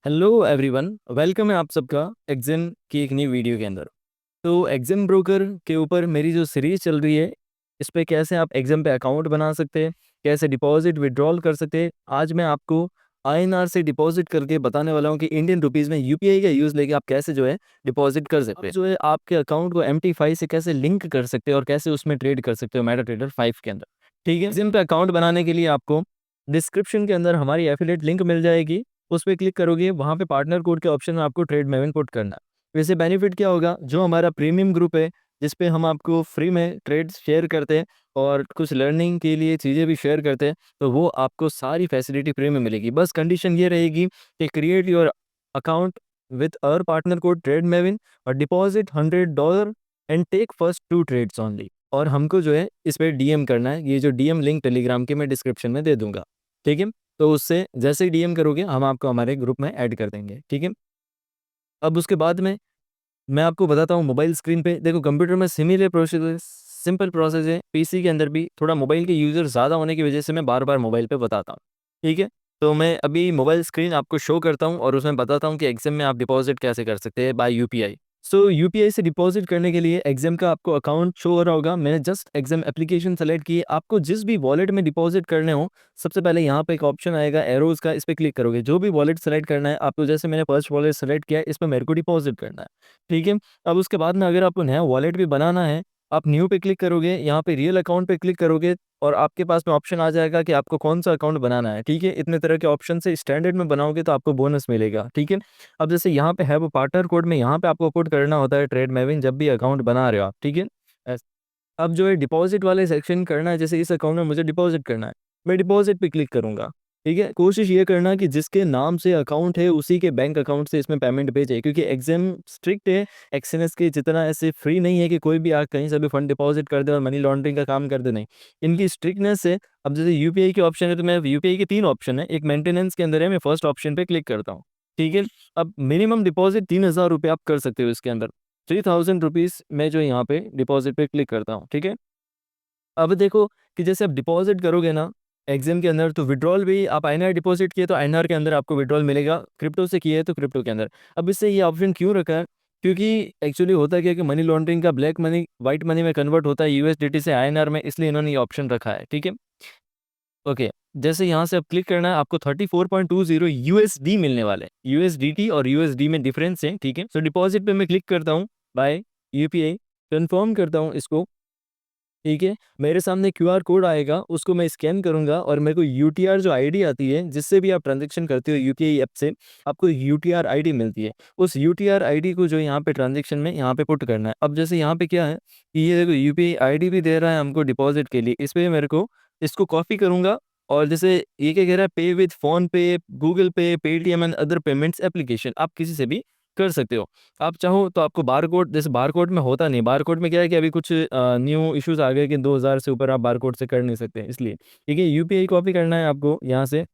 Hello everyone, welcome है आप सबका एग्जाम की एक नई वीडियो के अंदर। तो एग्जाम ब्रोकर के ऊपर मेरी जो सीरीज चल रही है, इस पे कैसे आप एग्जाम पे अकाउंट बना सकते हैं, कैसे डिपॉजिट विड्रॉल कर सकते हैं। आज मैं आपको आईएनआर से डिपॉजिट करके बताने वाला हूँ कि इंडियन रुपीज़ में यूपीआई का यूज़ लेके आप कैसे जो है डिपॉजिट कर सकते हैं। जो है आपके अकाउंट को MT5 से कैसे लिंक कर सकते हैं और कैसे उसमें ट्रेड कर सकते हो मेटा ट्रेडर 5 के अंदर। ठीक है, एग्जाम पे अकाउंट बनाने के लिए आपको डिस्क्रिप्शन के अंदर हमारी एफिलिएट लिंक मिल जाएगी। उस पे क्लिक करोगे, वहाँ पे पार्टनर कोड के ऑप्शन में आपको ट्रेड में पुट करना है। वैसे बेनिफिट क्या होगा, जो हमारा प्रीमियम ग्रुप है जिस पे हम आपको फ्री में ट्रेड्स शेयर करते हैं और कुछ लर्निंग के लिए चीज़ें भी शेयर करते हैं, तो वो आपको सारी फैसिलिटी फ्री में मिलेगी। बस कंडीशन ये रहेगी कि create your account with our partner code trade maven और deposit $100 and take first 2 trades only. और हमको जो है इस पे डीएम करना है। ये जो डीएम लिंक टेलीग्राम की मैं डिस्क्रिप्शन में दे दूंगा। ठीक है, तो उससे जैसे ही डीएम करोगे हम आपको हमारे ग्रुप में ऐड कर देंगे। ठीक है, अब उसके बाद में मैं आपको बताता हूँ मोबाइल स्क्रीन पे देखो, कंप्यूटर में सिमिलर प्रोसेस सिंपल प्रोसेस है, पीसी के अंदर भी थोड़ा मोबाइल के यूज़र ज़्यादा होने की वजह से मैं बार बार मोबाइल पे बताता हूँ। ठीक है, तो मैं अभी मोबाइल स्क्रीन आपको शो करता हूँ और उसमें बताता हूँ कि एग्जाम में आप डिपॉजिट कैसे कर सकते हैं बाय यूपीआई। सो यूपीआई से डिपॉजिट करने के लिए एग्जाम का आपको अकाउंट शो हो रहा होगा। मैंने जस्ट एग्जाम एप्लीकेशन सेलेक्ट की। आपको जिस भी वॉलेट में डिपॉजिट करने हो, सबसे पहले यहाँ पे एक ऑप्शन आएगा एरोज का, इस पे क्लिक करोगे। जो भी वॉलेट सेलेक्ट करना है आपको, जैसे मैंने फर्स्ट वॉलेट सेलेक्ट किया है, इस पर मेरे को डिपॉजिट करना है। ठीक है, अब उसके बाद में अगर आपको नया वॉलेट भी बनाना है, आप न्यू पे क्लिक करोगे, यहाँ पे रियल अकाउंट पे क्लिक करोगे और आपके पास में ऑप्शन आ जाएगा कि आपको कौन सा अकाउंट बनाना है। ठीक है, इतने तरह के ऑप्शन से स्टैंडर्ड में बनाओगे तो आपको बोनस मिलेगा। ठीक है, अब जैसे यहाँ पे है वो पार्टनर कोड में, यहाँ पे आपको पुट करना होता है ट्रेड मेविन जब भी अकाउंट बना रहे हो आप। ठीक है, अब जो है डिपॉजिट वाले सेक्शन करना है, जैसे इस अकाउंट में मुझे डिपॉजिट करना है, मैं डिपॉजिट पे क्लिक करूंगा। ठीक है, कोशिश ये करना कि जिसके नाम से अकाउंट है उसी के बैंक अकाउंट से इसमें पेमेंट भेजे, क्योंकि एग्जाम स्ट्रिक्ट है। एक्सएनएस के जितना ऐसे फ्री नहीं है कि कोई भी आ कहीं से भी फंड डिपॉजिट कर दे और मनी लॉन्ड्रिंग का काम कर दे, नहीं, इनकी स्ट्रिक्टनेस है। अब जैसे यूपीआई के ऑप्शन है, तो मैं यूपीआई के 3 ऑप्शन है, एक मेंटेनेंस के अंदर है, मैं फर्स्ट ऑप्शन पे क्लिक करता हूँ। ठीक है, अब मिनिमम डिपॉजिट 3000 रुपये आप कर सकते हो इसके अंदर। 3000 रुपीज़ मैं जो यहाँ पे डिपॉजिट पे क्लिक करता हूँ। ठीक है, अब देखो कि जैसे आप डिपॉजिट करोगे ना एग्जाम के अंदर, तो विड्रॉल भी आप आईएनआर डिपॉजिट किए तो आईएनआर के अंदर आपको विड्रॉल मिलेगा, क्रिप्टो से किए तो क्रिप्टो के अंदर। अब इससे ये ऑप्शन क्यों रखा है, क्योंकि एक्चुअली होता क्या है कि मनी लॉन्ड्रिंग का ब्लैक मनी वाइट मनी में कन्वर्ट होता है यूएसडीटी से आईएनआर में, इसलिए इन्होंने ये ऑप्शन रखा है। ठीक है, ओके, जैसे यहाँ से अब क्लिक करना है, आपको 34.20 यूएसडी मिलने वाले हैं। यूएसडीटी और यूएसडी में डिफरेंस है। ठीक है, सो डिपॉजिट पे मैं क्लिक करता हूँ बाय यूपीआई, कंफर्म करता हूँ इसको। ठीक है, मेरे सामने क्यूआर कोड आएगा, उसको मैं स्कैन करूंगा और मेरे को यूटीआर जो आईडी आती है जिससे भी आप ट्रांजैक्शन करते हो यूपीआई ऐप से, आपको यूटीआर आईडी मिलती है। उस यूटीआर आईडी को जो यहाँ पे ट्रांजैक्शन में यहाँ पे पुट करना है। अब जैसे यहाँ पे क्या है कि ये देखो यूपीआई आईडी भी दे रहा है हमको डिपॉजिट के लिए, इस पे मेरे को इसको कॉपी करूंगा और जैसे ये क्या कह रहा है, पे विद फोन पे, गूगल पे, Paytm and other payments application, आप किसी से भी कर सकते हो। आप चाहो तो आपको बारकोड, जैसे बारकोड में होता नहीं, बारकोड में क्या है कि अभी कुछ न्यू इश्यूज आ गए कि 2000 से ऊपर आप बारकोड से कर नहीं सकते, इसलिए ठीक है यूपीआई कॉपी करना है आपको। यहाँ से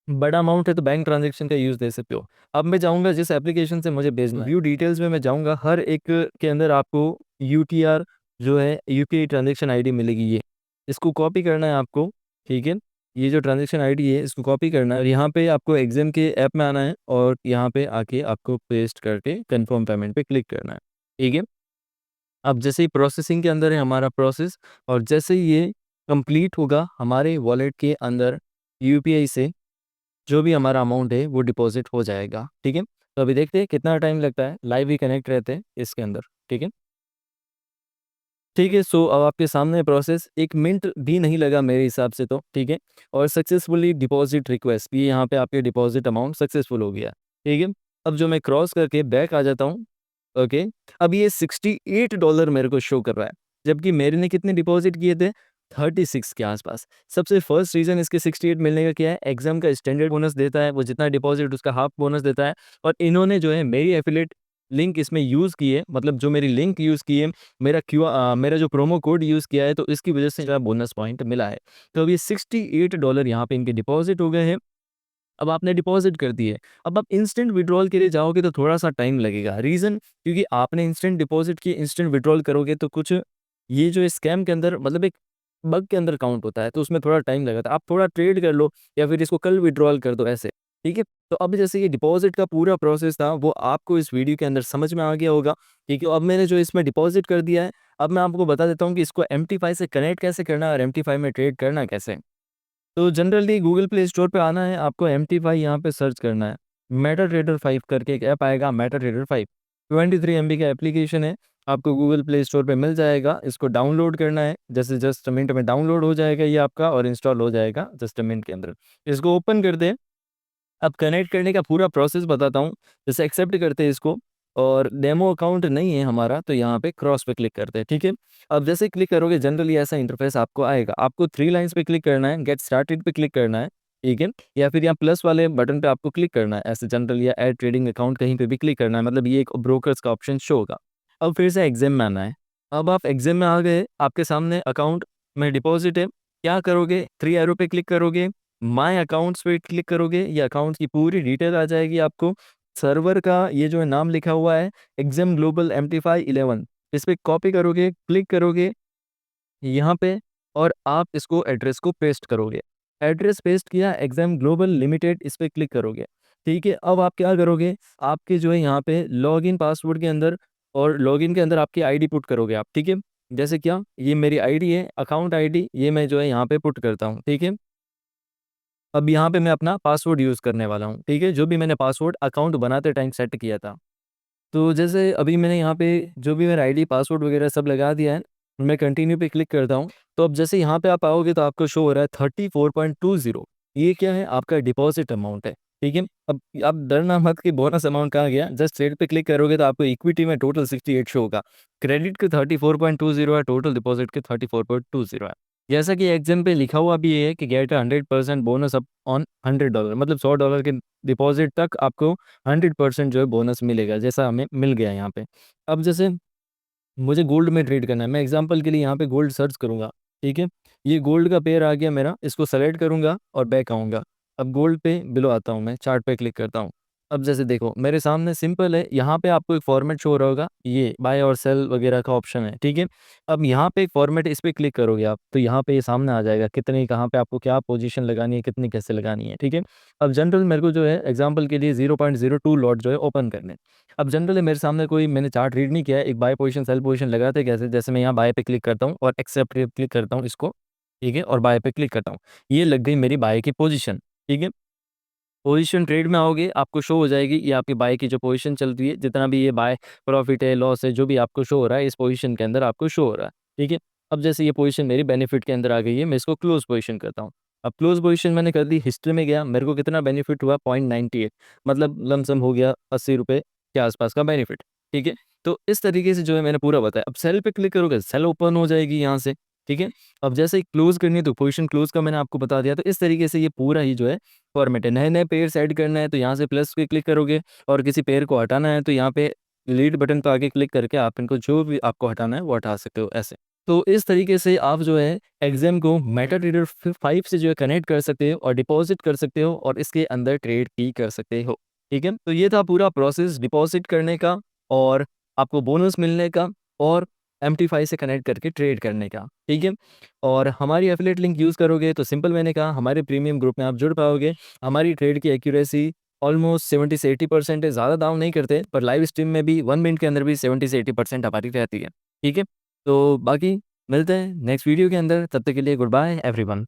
बड़ा अमाउंट है तो बैंक ट्रांजैक्शन का यूज़ दे सकते हो। अब मैं जाऊँगा जिस एप्लीकेशन से मुझे भेजना है, व्यू डिटेल्स में मैं जाऊँगा, हर एक के अंदर आपको यूटीआर जो है यूपीआई ट्रांजैक्शन आईडी मिलेगी। ये इसको कॉपी करना है आपको। ठीक है, ये जो ट्रांजैक्शन आईडी है इसको कॉपी करना है और यहाँ पे आपको एग्जाम के ऐप में आना है और यहाँ पे आके आपको पेस्ट करके कंफर्म पेमेंट पे क्लिक करना है। ठीक है, अब जैसे ही प्रोसेसिंग के अंदर है हमारा प्रोसेस, और जैसे ही ये कंप्लीट होगा हमारे वॉलेट के अंदर यूपीआई से जो भी हमारा अमाउंट है वो डिपॉजिट हो जाएगा। ठीक है, तो अभी देखते हैं कितना टाइम लगता है, लाइव ही कनेक्ट रहते हैं इसके अंदर। ठीक है, ठीक है, सो अब आपके सामने प्रोसेस 1 मिनट भी नहीं लगा मेरे हिसाब से तो। ठीक है, और सक्सेसफुली डिपॉजिट रिक्वेस्ट भी यहाँ पे आपके डिपॉजिट अमाउंट सक्सेसफुल हो गया। ठीक है, अब जो मैं क्रॉस करके बैक आ जाता हूँ। ओके, अब ये $68 मेरे को शो कर रहा है, जबकि मेरे ने कितने डिपॉजिट किए थे, 36 के आसपास। सबसे फर्स्ट रीज़न इसके 68 मिलने का क्या है, एग्जाम का स्टैंडर्ड बोनस देता है, वो जितना डिपॉजिट उसका हाफ बोनस देता है। और इन्होंने जो है मेरी एफिलेट लिंक इसमें यूज़ की है, मतलब जो मेरी लिंक यूज़ की है, मेरा जो प्रोमो कोड यूज़ किया है, तो इसकी वजह से जो बोनस पॉइंट मिला है। तो अब ये $68 यहाँ पे इनके डिपॉजिट हो गए हैं। अब आपने डिपॉजिट कर दिए, अब आप इंस्टेंट विड्रॉल के लिए जाओगे तो थोड़ा-सा टाइम लगेगा। रीज़न, क्योंकि आपने इंस्टेंट डिपॉजिट किए, इंस्टेंट विड्रॉल करोगे तो कुछ ये जो स्कैम के अंदर मतलब एक बग के अंदर काउंट होता है, तो उसमें थोड़ा टाइम लगता है। आप थोड़ा ट्रेड कर लो या फिर इसको कल विड्रॉल कर दो ऐसे। ठीक है। तो अब जैसे ये डिपॉजिट का पूरा प्रोसेस था वो आपको इस वीडियो के अंदर समझ में आ गया होगा। ठीक है, अब मैंने जो इसमें डिपॉजिट कर दिया है, अब मैं आपको बता देता हूँ कि इसको MT5 से कनेक्ट कैसे करना है और MT5 में ट्रेड करना कैसे है। तो जनरली गूगल प्ले स्टोर पे आना है, आपको MT5 यहाँ पे सर्च करना है। मेटा ट्रेडर 5 करके एक ऐप आएगा, मेटा ट्रेडर 5 23 MB का एप्लीकेशन है, आपको गूगल प्ले स्टोर पे मिल जाएगा। इसको डाउनलोड करना है, जैसे जस्ट मिनट में डाउनलोड हो जाएगा ये आपका और इंस्टॉल हो जाएगा जस्ट मिनट के अंदर। इसको ओपन कर दें। अब कनेक्ट करने का पूरा प्रोसेस बताता हूँ। जैसे एक्सेप्ट करते हैं इसको, और डेमो अकाउंट नहीं है हमारा तो यहाँ पे क्रॉस पे क्लिक करते हैं। ठीक है, अब जैसे क्लिक करोगे जनरली ऐसा इंटरफेस आपको आएगा। आपको 3 लाइंस पे क्लिक करना है, गेट स्टार्टेड पे क्लिक करना है। ठीक है, या फिर यहाँ प्लस वाले बटन पे आपको क्लिक करना है ऐसे जनरल, या ऐड ट्रेडिंग अकाउंट कहीं पे भी क्लिक करना है, मतलब ये एक ब्रोकर्स का ऑप्शन शो होगा। अब फिर से एग्जाम में आना है। अब आप एग्जाम में आ गए, आपके सामने अकाउंट में डिपॉजिट है। क्या करोगे, 3 एरो पे क्लिक करोगे, माय अकाउंट्स पे क्लिक करोगे, ये अकाउंट की पूरी डिटेल आ जाएगी आपको। सर्वर का ये जो है नाम लिखा हुआ है एग्जाम ग्लोबल MT5 11, इस पे कॉपी करोगे, क्लिक करोगे यहाँ पे, और आप इसको एड्रेस को पेस्ट करोगे। एड्रेस पेस्ट किया, एग्जाम ग्लोबल लिमिटेड इस पे क्लिक करोगे। ठीक है, अब आप क्या करोगे, आपके जो है यहाँ पे लॉगिन पासवर्ड के अंदर, और लॉगिन के अंदर आपकी आईडी पुट करोगे आप। ठीक है, जैसे क्या, ये मेरी आईडी है, अकाउंट आईडी, ये मैं जो है यहाँ पे पुट करता हूँ। ठीक है, अब यहाँ पे मैं अपना पासवर्ड यूज़ करने वाला हूँ। ठीक है, जो भी मैंने पासवर्ड अकाउंट बनाते टाइम सेट किया था। तो जैसे अभी मैंने यहाँ पे जो भी मेरा आईडी पासवर्ड वगैरह सब लगा दिया है, मैं कंटिन्यू पे क्लिक करता हूँ। तो अब जैसे यहाँ पे आप आओगे तो आपको शो हो रहा है 34.20, ये क्या है, आपका डिपॉजिट अमाउंट है। ठीक है, अब आप डरना मत कि बोनस अमाउंट कहाँ गया, जस्ट ट्रेड पे क्लिक करोगे तो आपको इक्विटी में टोटल 68 शो होगा। क्रेडिट के 34.20 है, टोटल डिपॉजिट के 34.20 है। जैसा कि एग्जाम पे लिखा हुआ भी है कि गेट 100% बोनस अप ऑन $100, मतलब $100 के डिपॉजिट तक आपको 100% जो है बोनस मिलेगा, जैसा हमें मिल गया यहाँ पे। अब जैसे मुझे गोल्ड में ट्रेड करना है, मैं एग्जांपल के लिए यहाँ पे गोल्ड सर्च करूँगा। ठीक है, ये गोल्ड का पेयर आ गया मेरा, इसको सेलेक्ट करूँगा और बैक आऊँगा। अब गोल्ड पे बिलो आता हूँ, मैं चार्ट पे क्लिक करता हूँ। अब जैसे देखो मेरे सामने सिंपल है, यहाँ पे आपको एक फॉर्मेट शो हो रहा होगा, ये बाय और सेल वगैरह का ऑप्शन है। ठीक है, अब यहाँ पे एक फॉर्मेट, इस पे क्लिक करोगे आप तो यहाँ पे ये सामने आ जाएगा कितनी कहाँ पे आपको क्या पोजीशन लगानी है, कितनी कैसे लगानी है। ठीक है, अब जनरल मेरे को जो है एग्जांपल के लिए 0.02 लॉट जो है ओपन करने। अब जनरली मेरे सामने कोई, मैंने चार्ट रीड नहीं किया है, एक बाय पोजीशन सेल पोजीशन लगाते कैसे, जैसे मैं यहाँ बाय पे क्लिक करता हूँ और एक्सेप्ट पे क्लिक करता हूँ इसको। ठीक है, और बाय पे क्लिक करता हूँ, ये लग गई मेरी बाय की पोजीशन। ठीक है, पोजीशन ट्रेड में आओगे आपको शो हो जाएगी, ये आपकी बाय की जो पोजीशन चल रही है, जितना भी ये बाय प्रॉफिट है लॉस है जो भी आपको शो हो रहा है इस पोजीशन के अंदर आपको शो हो रहा है। ठीक है, अब जैसे ये पोजीशन मेरी बेनिफिट के अंदर आ गई है, मैं इसको क्लोज पोजीशन करता हूँ। अब क्लोज पोजीशन मैंने कर दी, हिस्ट्री में गया, मेरे को कितना बेनिफिट हुआ 0.98, मतलब लमसम हो गया 80 रुपये के आसपास का बेनिफिट। ठीक है, तो इस तरीके से जो है मैंने पूरा बताया। अब सेल पे क्लिक करोगे, सेल ओपन हो जाएगी यहाँ से। ठीक है, अब जैसे ही क्लोज करनी है तो पोजीशन क्लोज का मैंने आपको बता दिया। तो इस तरीके से ये पूरा ही जो है फॉर्मेट है। नए-नए पेयर्स ऐड करना है तो यहाँ से प्लस पे क्लिक करोगे, और किसी पेयर को हटाना है तो यहाँ पे डिलीट बटन पे आगे क्लिक करके आप इनको जो भी आपको हटाना है वो हटा सकते हो ऐसे। तो इस तरीके से आप जो है एग्जाम को मेटाट्रेडर 5 से जो है कनेक्ट कर सकते हो और डिपॉजिट कर सकते हो और इसके अंदर ट्रेड भी कर सकते हो। ठीक है, तो ये था पूरा प्रोसेस डिपॉजिट करने का और आपको बोनस मिलने का और MT5 से कनेक्ट करके ट्रेड करने का। ठीक है, और हमारी एफिलिएट लिंक यूज़ करोगे तो सिंपल, मैंने कहा हमारे प्रीमियम ग्रुप में आप जुड़ पाओगे। हमारी ट्रेड की एक्यूरेसी ऑलमोस्ट 70 से 80% है, ज़्यादा डाउन नहीं करते, पर लाइव स्ट्रीम में भी 1 मिनट के अंदर भी 70 से 80% हमारी रहती है। ठीक है, तो बाकी मिलते हैं नेक्स्ट वीडियो के अंदर, तब तक के लिए गुड बाय एवरीवन।